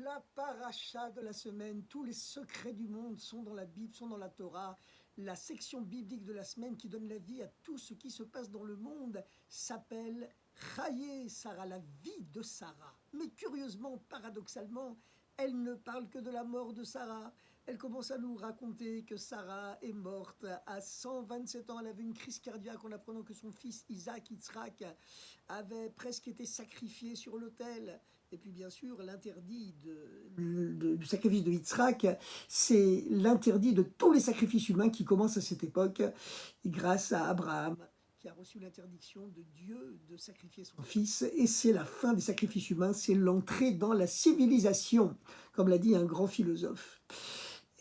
La paracha de la semaine, tous les secrets du monde sont dans la Bible, sont dans la Torah. La section biblique de la semaine qui donne la vie à tout ce qui se passe dans le monde s'appelle Chaye Sarah, la vie de Sarah. Mais curieusement, paradoxalement, elle ne parle que de la mort de Sarah. Elle commence à nous raconter que Sarah est morte à 127 ans. Elle avait une crise cardiaque en apprenant que son fils Isaac Yitzhak avait presque été sacrifié sur l'autel. Et puis bien sûr, l'interdit du sacrifice de Yitzhak, c'est l'interdit de tous les sacrifices humains qui commencent à cette époque, grâce à Abraham, qui a reçu l'interdiction de Dieu de sacrifier son fils. Et c'est la fin des sacrifices humains, c'est l'entrée dans la civilisation, comme l'a dit un grand philosophe.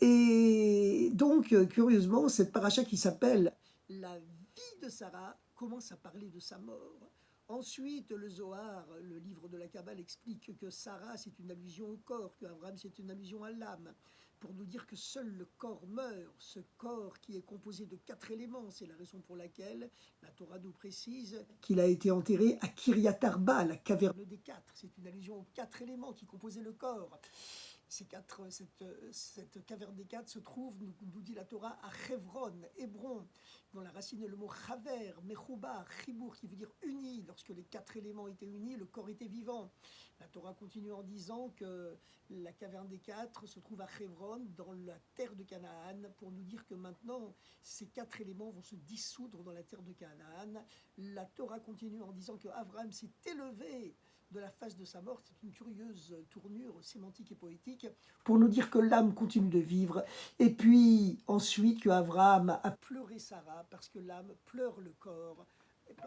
Et donc, curieusement, cette paracha qui s'appelle La vie de Sarah commence à parler de sa mort. Ensuite, le Zohar, le livre de la Kabbale, explique que Sarah, c'est une allusion au corps, que Abraham, c'est une allusion à l'âme, pour nous dire que seul le corps meurt, ce corps qui est composé de 4 éléments. C'est la raison pour laquelle la Torah nous précise qu'il a été enterré à Kiryat Arba, la caverne des 4. C'est une allusion aux 4 éléments qui composaient le corps. Cette caverne des 4 se trouve, nous dit la Torah, à Hebron, Hébron, dont la racine est le mot chaver, mechouba, chibour, qui veut dire uni. Lorsque les 4 éléments étaient unis, le corps était vivant. La Torah continue en disant que la caverne des 4 se trouve à Hebron, dans la terre de Canaan, pour nous dire que maintenant, ces 4 éléments vont se dissoudre dans la terre de Canaan. La Torah continue en disant que Abraham s'est élevé de la face de sa mort. C'est une curieuse tournure sémantique et poétique pour nous dire que l'âme continue de vivre, et puis ensuite que Abraham a pleuré Sarah parce que l'âme pleure le corps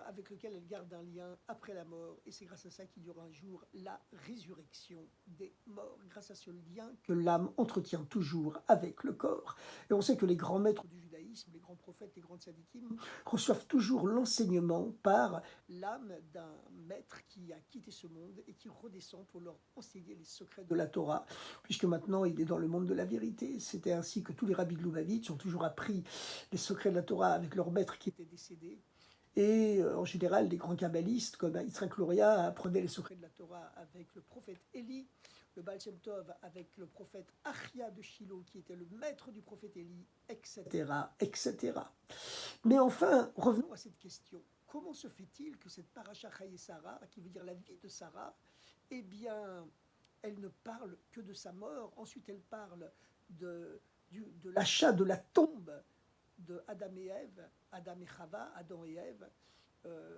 avec lequel elle garde un lien après la mort, et c'est grâce à ça qu'il y aura un jour la résurrection des morts, grâce à ce lien que l'âme entretient toujours avec le corps. Et on sait que les grands maîtres du judaïsme, les grands prophètes, les grands tzadikim, reçoivent toujours l'enseignement par l'âme d'un maître qui a quitté ce monde et qui redescend pour leur enseigner les secrets de la Torah, puisque maintenant il est dans le monde de la vérité. C'était ainsi que tous les rabbis de Loubavitch ont toujours appris les secrets de la Torah avec leur maître qui était décédé. Et en général, les grands kabbalistes comme Yitzhak Luria apprenaient les secrets de la Torah avec le prophète Élie, le Baal Shem Tov avec le prophète Achia de Shiloh, qui était le maître du prophète Élie, etc., etc. Mais enfin, revenons à cette question. Comment se fait-il que cette paracha Chaye Sarah, qui veut dire la vie de Sarah, eh bien, elle ne parle que de sa mort. Ensuite, elle parle de l'achat de la tombe de Adam et Ève, Adam et Chava, Adam et Ève.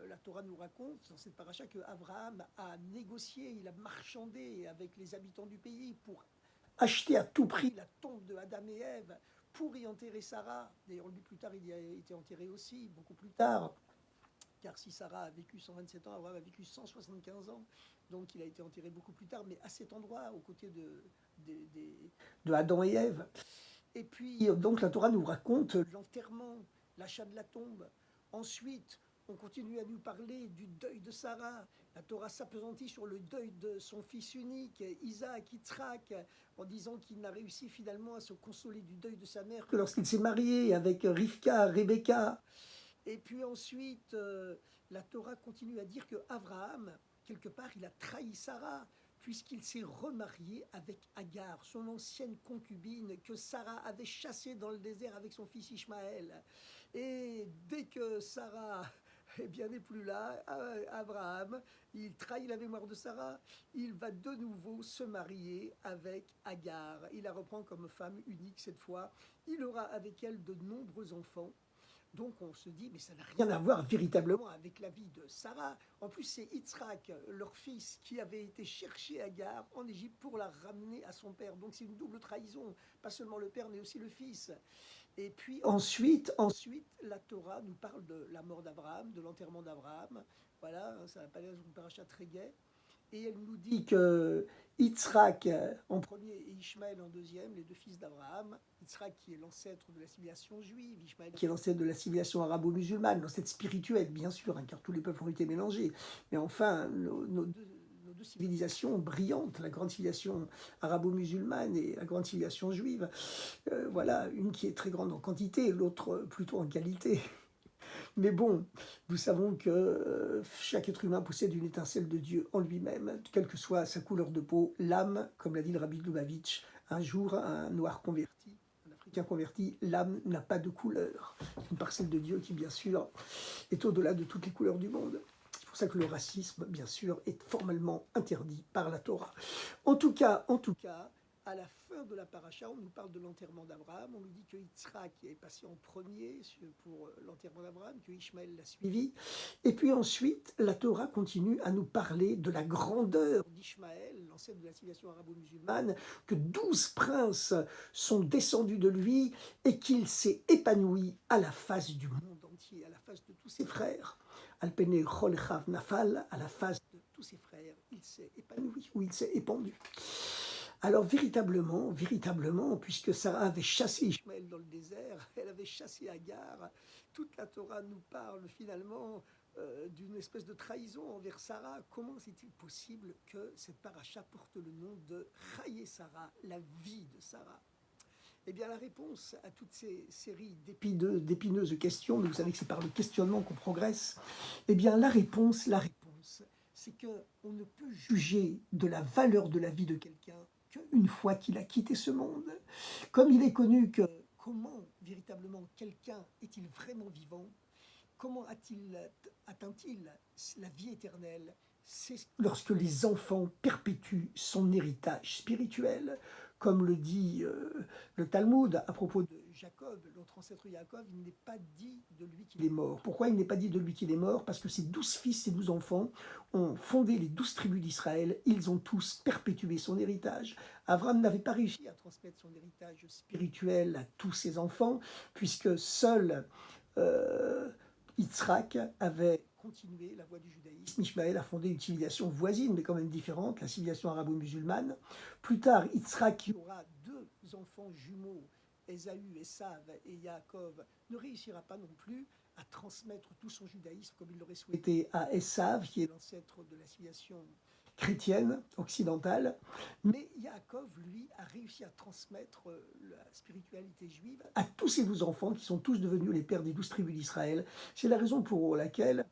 La Torah nous raconte dans cette paracha que Abraham a négocié, il a marchandé avec les habitants du pays pour acheter à tout prix la tombe de Adam et Ève pour y enterrer Sarah. D'ailleurs, lui, plus tard, il y a été enterré aussi, beaucoup plus tard. Car si Sarah a vécu 127 ans, Abraham a vécu 175 ans. Donc il a été enterré beaucoup plus tard, mais à cet endroit, aux côtés de Adam et Ève. Et puis, donc, la Torah nous raconte l'enterrement, l'achat de la tombe. Ensuite, on continue à nous parler du deuil de Sarah. La Torah s'appesantit sur le deuil de son fils unique, Isaac, Yitzhak, en disant qu'il n'a réussi finalement à se consoler du deuil de sa mère que lorsqu'il s'est marié avec Rivka, Rebecca. Et puis ensuite, la Torah continue à dire que Abraham, quelque part, il a trahi Sarah, puisqu'il s'est remarié avec Agar, son ancienne concubine, que Sarah avait chassée dans le désert avec son fils Ishmaël. Et dès que Sarah n'est plus là, Abraham, il trahit la mémoire de Sarah, il va de nouveau se marier avec Agar. Il la reprend comme femme unique cette fois. Il aura avec elle de nombreux enfants. Donc on se dit, mais ça n'a rien à voir véritablement avec la vie de Sarah. En plus, c'est Yitzhak, leur fils, qui avait été chercher Agar en Égypte pour la ramener à son père. Donc c'est une double trahison, pas seulement le père, mais aussi le fils. Et puis ensuite, la Torah nous parle de la mort d'Abraham, de l'enterrement d'Abraham. Voilà, ça n'a pas l'air d'une paracha très gaie. Et elle nous dit que Yitzhak en premier et Ishmaël en deuxième, les deux fils d'Abraham. Yitzhak qui est l'ancêtre de la civilisation juive, Ishmaël qui est l'ancêtre de la civilisation arabo-musulmane, l'ancêtre spirituelle bien sûr, hein, car tous les peuples ont été mélangés. Mais enfin, nos deux civilisations brillantes, la grande civilisation arabo-musulmane et la grande civilisation juive, voilà, une qui est très grande en quantité, l'autre plutôt en qualité. Mais bon, nous savons que chaque être humain possède une étincelle de Dieu en lui-même, quelle que soit sa couleur de peau. L'âme, comme l'a dit le rabbi de Lubavitch, un jour, un noir converti, un africain converti, l'âme n'a pas de couleur. C'est une parcelle de Dieu qui, bien sûr, est au-delà de toutes les couleurs du monde. C'est pour ça que le racisme, bien sûr, est formellement interdit par la Torah. En tout cas, à la fin de la paracha, on nous parle de l'enterrement d'Abraham. On nous dit que Yitzhak est passé en premier pour l'enterrement d'Abraham, que Ishmaël l'a suivi. Et puis ensuite, la Torah continue à nous parler de la grandeur d'Ishmaël, l'ancêtre de la civilisation arabo-musulmane, que 12 princes sont descendus de lui et qu'il s'est épanoui à la face du monde entier, à la face de tous ses frères. Alpene Chol Chav Nafal, à la face de tous ses frères, il s'est épanoui ou il s'est épandu. Alors véritablement, puisque Sarah avait chassé Ishmaël dans le désert, elle avait chassé Agar, toute la Torah nous parle finalement d'une espèce de trahison envers Sarah. Comment est-il possible que cette paracha porte le nom de Chaye Sarah, la vie de Sarah? Eh bien, la réponse à toutes ces séries d'épineuses questions, mais vous savez que c'est par le questionnement qu'on progresse, eh bien, la réponse, c'est qu'on ne peut juger de la valeur de la vie de quelqu'un qu'une fois qu'il a quitté ce monde. Comme il est connu que comment véritablement quelqu'un est-il vraiment vivant, comment atteint-il la vie éternelle? C'est lorsque les enfants perpétuent son héritage spirituel. Comme le dit le Talmud à propos de Jacob, notre ancêtre Jacob, il n'est pas dit de lui qu'il est mort. Pourquoi il n'est pas dit de lui qu'il est mort? Parce que ses 12 fils, ses 12 enfants ont fondé les 12 tribus d'Israël. Ils ont tous perpétué son héritage. Abraham n'avait pas réussi à transmettre son héritage spirituel à tous ses enfants, puisque seul Yitzhak avait continué la voie du judaïsme. Ishmaël a fondé une civilisation voisine, mais quand même différente, la civilisation arabo-musulmane. Plus tard, Yitzhak, qui aura deux enfants jumeaux, Ésaü, Esav et Yaakov, ne réussira pas non plus à transmettre tout son judaïsme comme il l'aurait souhaité à Esav, qui est l'ancêtre de la civilisation chrétienne occidentale, mais Yaakov, lui, a réussi à transmettre la spiritualité juive à tous ses 12 enfants, qui sont tous devenus les pères des 12 tribus d'Israël. C'est la raison pour laquelle,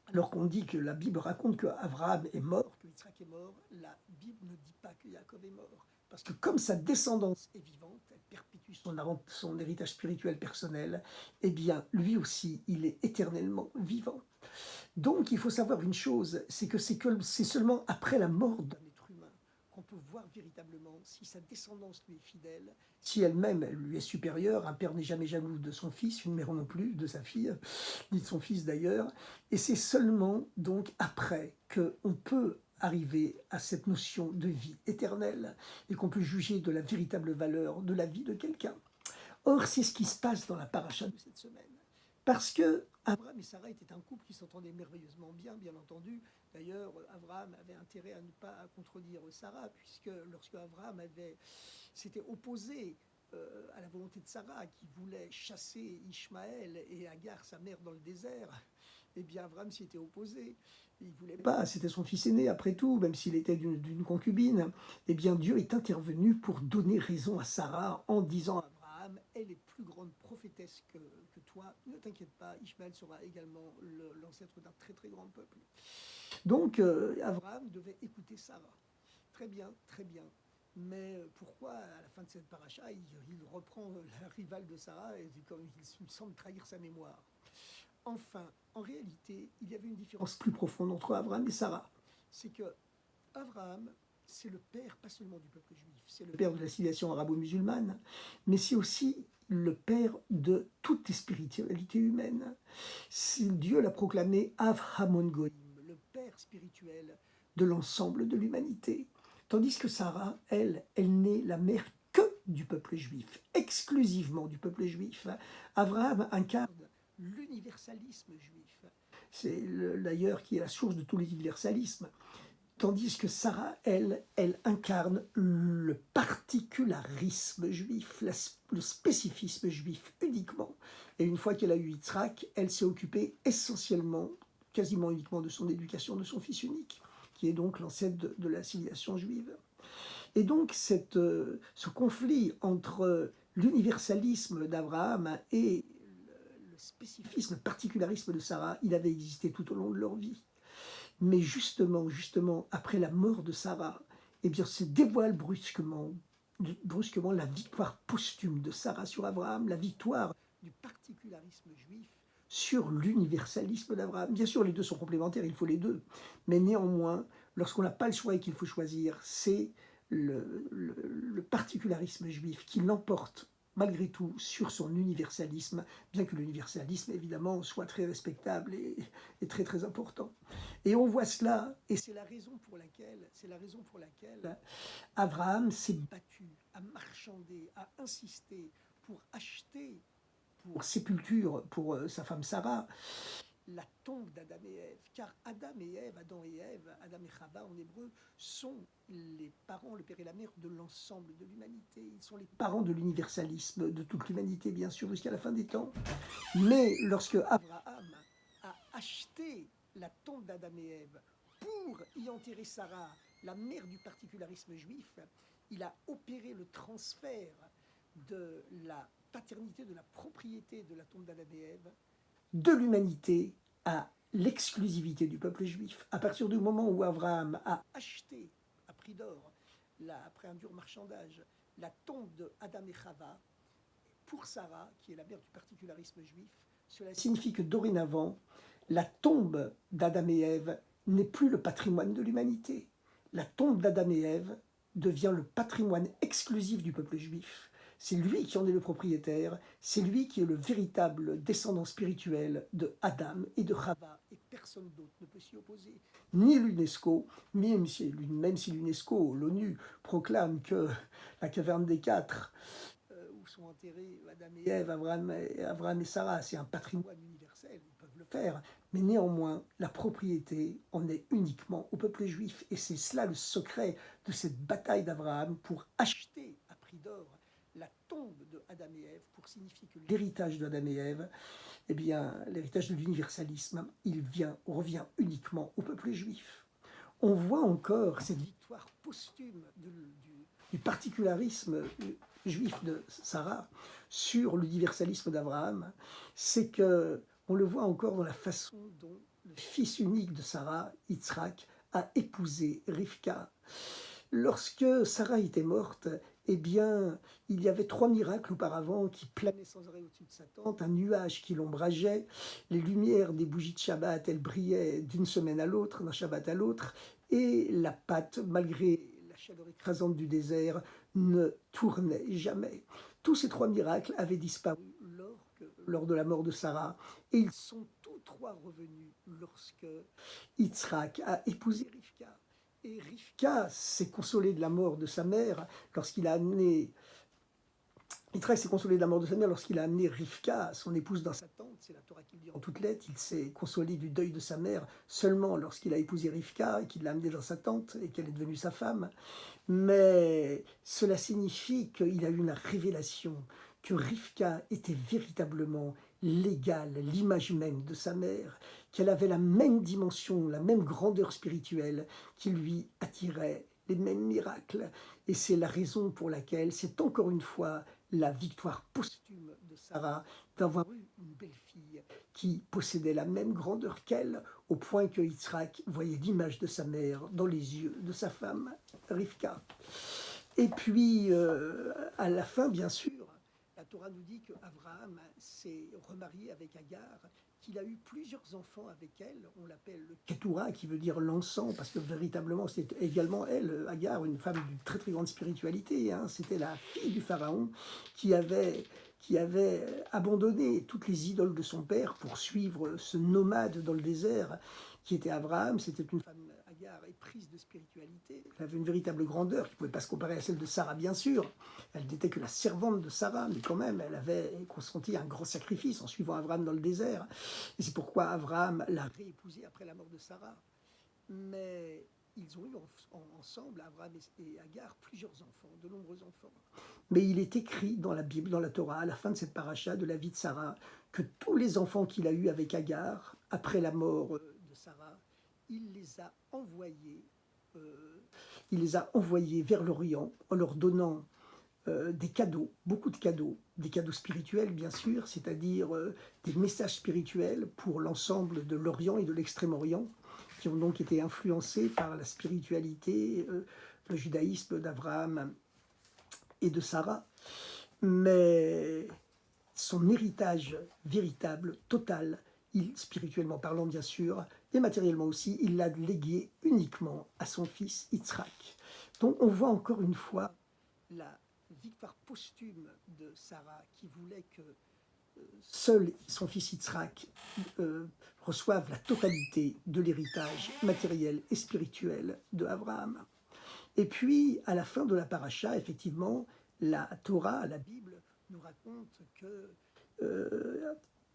alors qu'on dit que la Bible raconte qu'Abraham est mort, que Yitzhak est mort, la Bible ne dit pas que Yaakov est mort. Parce que comme sa descendance est vivante, elle perpétue son héritage spirituel personnel, eh bien, lui aussi, il est éternellement vivant. Donc, il faut savoir une chose, c'est que c'est seulement après la mort d'un être humain qu'on peut voir véritablement si sa descendance lui est fidèle, si elle-même lui est supérieure. Un père n'est jamais jaloux de son fils, une mère non plus, de sa fille, ni de son fils d'ailleurs. Et c'est seulement donc après qu'on peut arriver à cette notion de vie éternelle et qu'on peut juger de la véritable valeur de la vie de quelqu'un. Or, c'est ce qui se passe dans la paracha de cette semaine. Parce que Abraham et Sarah étaient un couple qui s'entendait merveilleusement bien entendu. D'ailleurs, Abraham avait intérêt à ne pas contredire Sarah, puisque lorsque Abraham s'était opposé à la volonté de Sarah, qui voulait chasser Ishmaël et Agar, sa mère, dans le désert, eh bien Abraham s'y était opposé. Il ne voulait pas, c'était son fils aîné après tout, même s'il était d'une concubine. Eh bien Dieu est intervenu pour donner raison à Sarah en disant à Abraham, elle est plus grande prophétesse que toi, ne t'inquiète pas, Ishmaël sera également l'ancêtre d'un très très grand peuple. Donc Abraham devait écouter Sarah. Très bien, très bien. Mais pourquoi, à la fin de cette paracha, il reprend la rivale de Sarah et comme il semble trahir sa mémoire? Enfin, en réalité, il y avait une différence plus profonde entre Abraham et Sarah. C'est que Abraham, c'est le père, pas seulement du peuple juif, c'est le père de la civilisation arabo-musulmane, mais c'est aussi le père de toutes les spiritualités humaines. Dieu l'a proclamé Av Hamon Goïm, le père spirituel de l'ensemble de l'humanité. Tandis que Sarah, elle n'est la mère que du peuple juif, exclusivement du peuple juif. Abraham incarne l'universalisme juif. C'est d'ailleurs qui est la source de tous les universalismes. Tandis que Sarah, elle incarne le particularisme juif, le spécifisme juif uniquement. Et une fois qu'elle a eu Yitzhak, elle s'est occupée essentiellement, quasiment uniquement de son éducation de son fils unique, qui est donc l'ancêtre de la civilisation juive. Et donc ce conflit entre l'universalisme d'Abraham et le spécifique, le particularisme de Sarah, il avait existé tout au long de leur vie. Mais justement, après la mort de Sarah, eh bien, se dévoile brusquement la victoire posthume de Sarah sur Abraham, la victoire du particularisme juif sur l'universalisme d'Abraham. Bien sûr, les deux sont complémentaires, il faut les deux. Mais néanmoins, lorsqu'on n'a pas le choix et qu'il faut choisir, c'est le particularisme juif qui l'emporte malgré tout sur son universalisme, bien que l'universalisme, évidemment, soit très respectable et très très important. Et on voit cela, et c'est la raison pour laquelle Abraham s'est battu, a marchandé, a insisté pour acheter pour sépulture pour sa femme Sarah, la tombe d'Adam et Ève, car Adam et Ève, Adam et Chava en hébreu, sont les parents, le père et la mère de l'ensemble de l'humanité. Ils sont les parents de l'universalisme de toute l'humanité, bien sûr, jusqu'à la fin des temps. Mais lorsque Abraham a acheté la tombe d'Adam et Ève pour y enterrer Sarah, la mère du particularisme juif, il a opéré le transfert de la paternité, de la propriété de la tombe d'Adam et Ève, de l'humanité à l'exclusivité du peuple juif. À partir du moment où Abraham a acheté à prix d'or, après un dur marchandage, la tombe de Adam et Chava pour Sarah, qui est la mère du particularisme juif, cela signifie que dorénavant, la tombe d'Adam et Ève n'est plus le patrimoine de l'humanité. La tombe d'Adam et Ève devient le patrimoine exclusif du peuple juif. C'est lui qui en est le propriétaire, c'est lui qui est le véritable descendant spirituel de Adam et de Chava, et personne d'autre ne peut s'y opposer. Ni l'UNESCO, même si l'UNESCO, l'ONU, proclame que la caverne des quatre, où sont enterrés Adam et Ève, Abraham et Sarah, c'est un patrimoine universel, ils peuvent le faire, mais néanmoins, la propriété en est uniquement au peuple juif, et c'est cela le secret de cette bataille d'Abraham pour acheter à prix d'or la tombe de Adam et Ève pour signifier que l'héritage d'Adam et Ève, eh bien, l'héritage de l'universalisme, revient uniquement au peuple juif. On voit encore cette victoire posthume du particularisme juif de Sarah sur l'universalisme d'Abraham. C'est que on le voit encore dans la façon dont le fils unique de Sarah, Yitzhak, a épousé Rivka. Lorsque Sarah était morte, eh bien, il y avait 3 miracles auparavant qui planaient sans arrêt au-dessus de sa tente, un nuage qui l'ombrageait, les lumières des bougies de Shabbat, elles brillaient d'une semaine à l'autre, d'un Shabbat à l'autre, et la pâte, malgré la chaleur écrasante du désert, ne tournait jamais. Tous ces 3 miracles avaient disparu lors de la mort de Sarah, et ils sont tous 3 revenus lorsque Yitzhak a épousé Rivka. Et Rivka s'est consolé de la mort de sa mère lorsqu'il a amené... Yitzhak s'est consolé de la mort de sa mère lorsqu'il a amené Rivka, son épouse, dans sa tente. C'est la Torah qui le dit en toutes lettres. Il s'est consolé du deuil de sa mère seulement lorsqu'il a épousé Rivka et qu'il l'a amenée dans sa tente et qu'elle est devenue sa femme. Mais cela signifie qu'il a eu une révélation, que Rivka était véritablement l'égale, l'image même de sa mère, qu'elle avait la même dimension, la même grandeur spirituelle qui lui attirait les mêmes miracles. Et c'est la raison pour laquelle c'est encore une fois la victoire posthume de Sarah d'avoir eu une belle-fille qui possédait la même grandeur qu'elle, au point que Yitzhak voyait l'image de sa mère dans les yeux de sa femme, Rivka. Et puis, à la fin, bien sûr, la Torah nous dit qu'Abraham s'est remarié avec Agar, qu'il a eu plusieurs enfants avec elle. On l'appelle le Ketura, qui veut dire l'encens, parce que véritablement, c'est également elle, Agar, une femme d'une très très grande spiritualité. Hein. C'était la fille du pharaon qui avait abandonné toutes les idoles de son père pour suivre ce nomade dans le désert qui était Abraham. C'était une femme, Agar, éprise de spiritualité. Elle avait une véritable grandeur qui ne pouvait pas se comparer à celle de Sarah, bien sûr. Elle n'était que la servante de Sarah, mais quand même, elle avait consenti un grand sacrifice en suivant Abraham dans le désert. Et c'est pourquoi Abraham l'a réépousée après la mort de Sarah. Mais ils ont eu ensemble, Abraham et Agar, plusieurs enfants, de nombreux enfants. Mais il est écrit dans la Bible, dans la Torah, à la fin de cette paracha de la vie de Sarah, que tous les enfants qu'il a eus avec Agar, après la mort de Sarah, il les a envoyés vers l'Orient en leur donnant des cadeaux, beaucoup de cadeaux, des cadeaux spirituels bien sûr, c'est-à-dire des messages spirituels pour l'ensemble de l'Orient et de l'Extrême-Orient, qui ont donc été influencés par la spiritualité, le judaïsme d'Abraham et de Sarah. Mais son héritage véritable, total, spirituellement parlant bien sûr, et matériellement aussi, il l'a légué uniquement à son fils Yitzhak. Donc on voit encore une fois la victoire posthume de Sarah qui voulait que seul son fils Yitzhak reçoive la totalité de l'héritage matériel et spirituel de Abraham. Et puis, à la fin de la paracha, effectivement, la Torah, la Bible, nous raconte que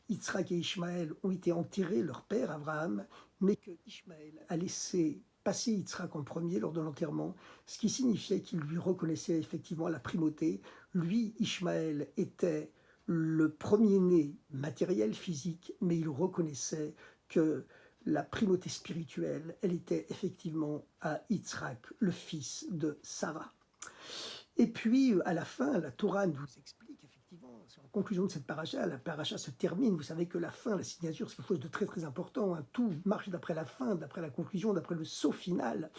Yitzhak et Ishmaël ont été enterrés, leur père Abraham, mais que Ishmaël a laissé passer Yitzhak en premier lors de l'enterrement, ce qui signifiait qu'il lui reconnaissait effectivement la primauté. Lui, Ishmaël, était le premier-né matériel, physique, mais il reconnaissait que la primauté spirituelle, elle était effectivement à Yitzhak, le fils de Sarah. Et puis, à la fin, la Torah nous explique, effectivement, en conclusion de cette paracha, la paracha se termine. Vous savez que la fin, la signature, c'est quelque chose de très très important. Hein. Tout marche d'après la fin, d'après la conclusion, d'après le saut final.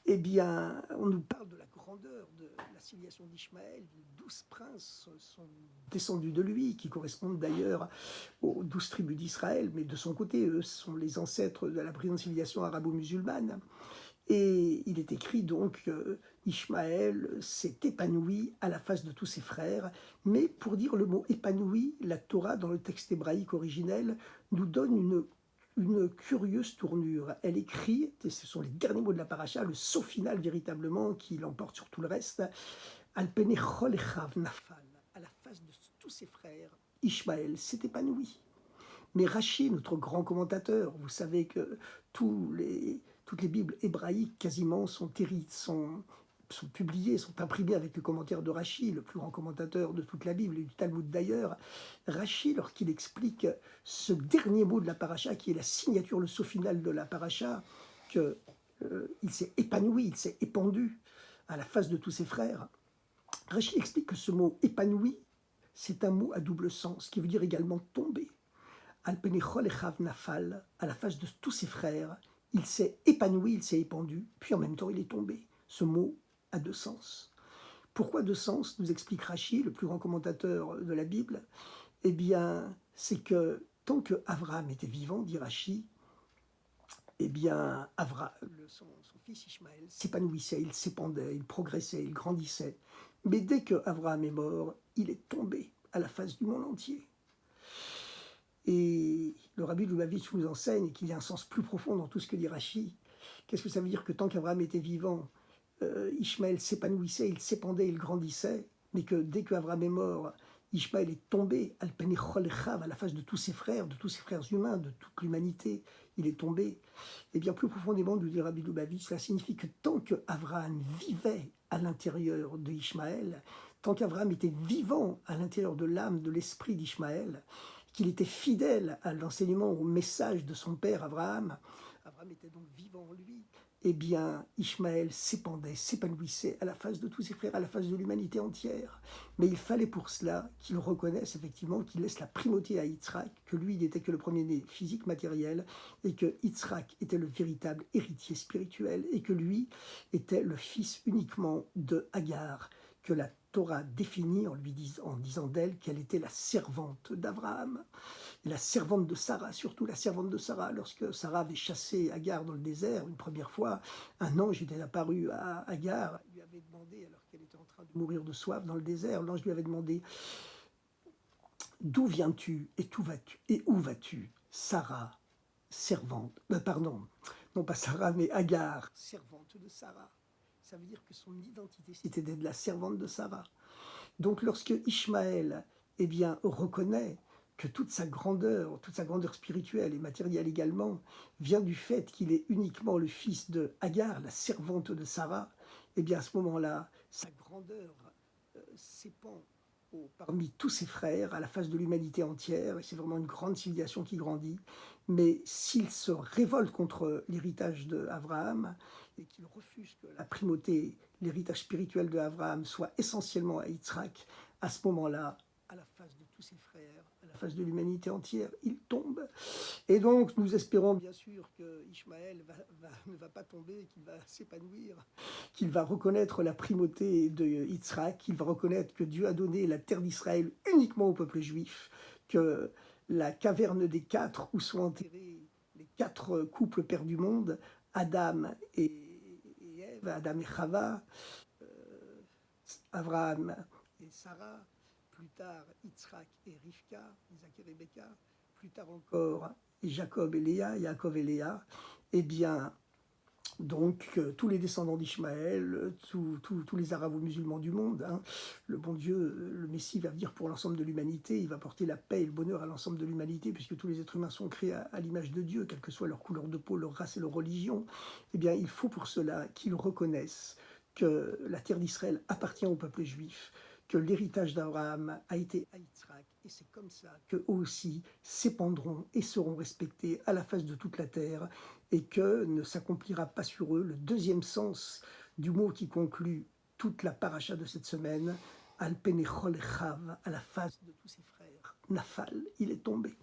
Eh bien, on nous parle de la grandeur de la civilisation d'Ishmaël. 12 princes sont descendus de lui, qui correspondent d'ailleurs aux 12 tribus d'Israël, mais de son côté, eux sont les ancêtres de la brillante civilisation arabo-musulmane. Et il est écrit donc que Ishmaël s'est épanoui à la face de tous ses frères. Mais pour dire le mot épanoui, la Torah, dans le texte hébraïque originel, nous donne une curieuse tournure. Elle écrit, et ce sont les derniers mots de la paracha, le saut final véritablement qui l'emporte sur tout le reste, Al pene chol echav nafal, à la face de tous ses frères, Ishmaël s'est épanoui. Mais Rachi, notre grand commentateur, vous savez que toutes les Bibles hébraïques quasiment sont publiées, sont imprimées avec le commentaire de Rachi, le plus grand commentateur de toute la Bible et du Talmud d'ailleurs. Rachi, lorsqu'il explique ce dernier mot de la paracha, qui est la signature, le saut final de la paracha, qu'il s'est épanoui, il s'est épandu à la face de tous ses frères. Rachi explique que ce mot épanoui, c'est un mot à double sens, qui veut dire également tomber. Al pene chol echav nafal, à la face de tous ses frères, il s'est épanoui, il s'est épandu, puis en même temps il est tombé. Ce mot a deux sens. Pourquoi deux sens, nous explique Rachi, le plus grand commentateur de la Bible. Eh bien, c'est que tant que Abraham était vivant, dit Rachi, eh bien, son fils Ishmaël s'épanouissait, il s'épandait, il progressait, il grandissait. Mais dès que Abraham est mort, il est tombé à la face du monde entier. Et le Rabbi Lubavitch nous enseigne qu'il y a un sens plus profond dans tout ce que dit Rachi. Qu'est-ce que ça veut dire que tant qu'Abraham était vivant, Ishmaël s'épanouissait, il s'épandait, il grandissait, mais que dès qu'Abraham est mort, Ishmaël est tombé, al pene chol echav, à la face de tous ses frères humains, de toute l'humanité, il est tombé. Et bien plus profondément, nous dit Rabbi Lubavitch, cela signifie que tant qu'Abraham vivait à l'intérieur de Ishmaël, tant qu'Abraham était vivant à l'intérieur de l'âme, de l'esprit d'Ishmaël, qu'il était fidèle à l'enseignement, au message de son père Abraham était donc vivant en lui, eh bien, Ishmaël s'épandait, s'épanouissait à la face de tous ses frères, à la face de l'humanité entière. Mais il fallait pour cela qu'il reconnaisse effectivement, qu'il laisse la primauté à Yitzhak, que lui, il n'était que le premier-né physique, matériel, et que Yitzhak était le véritable héritier spirituel, et que lui était le fils uniquement de Agar, que la Torah définit en disant d'elle qu'elle était la servante d'Abraham, et la servante de Sarah, surtout la servante de Sarah. Lorsque Sarah avait chassé Agar dans le désert une première fois, un ange était apparu à Agar, lui avait demandé, alors qu'elle était en train de mourir de soif dans le désert, l'ange lui avait demandé « D'où viens-tu et où vas-tu, Sarah, servante, non pas Sarah, mais Agar, servante de Sarah ». Ça veut dire que son identité, c'était d'être la servante de Sarah. Donc lorsque Ishmaël reconnaît que toute sa grandeur spirituelle et matérielle également, vient du fait qu'il est uniquement le fils de Agar, la servante de Sarah, eh bien à ce moment-là, sa grandeur s'épand parmi tous ses frères, à la face de l'humanité entière, et c'est vraiment une grande civilisation qui grandit. Mais s'il se révolte contre l'héritage d'Abraham, et qu'il refuse que la primauté l'héritage spirituel de Abraham soit essentiellement à Yitzhak, à ce moment-là, à la face de tous ses frères, à la face de l'humanité entière, il tombe. Et donc, nous espérons bien sûr que Ishmaël ne va pas tomber, qu'il va s'épanouir, qu'il va reconnaître la primauté de Yitzhak, qu'il va reconnaître que Dieu a donné la terre d'Israël uniquement au peuple juif, que la caverne des quatre où sont enterrés les quatre couples pères du monde, Adam et Ève, Adam et Chava, Abraham et Sarah, plus tard Yitzhak et Rivka, Isaac et Rebecca, plus tard encore Jacob et Léa, Yaakov et Léa, eh bien, donc tous les descendants d'Ishmaël, tous les arabo-musulmans du monde, hein, le bon Dieu, le Messie va venir pour l'ensemble de l'humanité, il va porter la paix et le bonheur à l'ensemble de l'humanité, puisque tous les êtres humains sont créés à l'image de Dieu, quelle que soit leur couleur de peau, leur race et leur religion. Eh bien, il faut pour cela qu'ils reconnaissent que la terre d'Israël appartient au peuple juif, que l'héritage d'Abraham a été à Yitzhak, et c'est comme ça qu'eux aussi s'épandront et seront respectés à la face de toute la terre, et que ne s'accomplira pas sur eux le deuxième sens du mot qui conclut toute la paracha de cette semaine, Al Penechol Chav, à la face de tous ses frères. Nafal, il est tombé.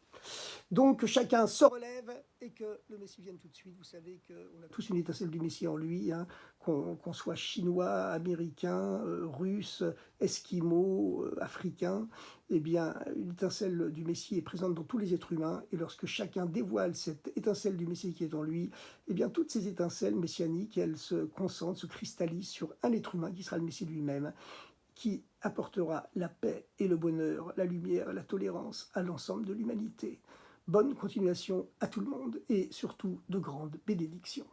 Donc chacun se relève et que le Messie vienne tout de suite. Vous savez qu'on a tous une étincelle du Messie en lui, hein, qu'on soit chinois, américain, russe, esquimau, africain. Eh bien, une étincelle du Messie est présente dans tous les êtres humains. Et lorsque chacun dévoile cette étincelle du Messie qui est en lui, eh bien, toutes ces étincelles messianiques, elles se concentrent, se cristallisent sur un être humain qui sera le Messie lui-même, qui apportera la paix et le bonheur, la lumière, la tolérance à l'ensemble de l'humanité. Bonne continuation à tout le monde et surtout de grandes bénédictions.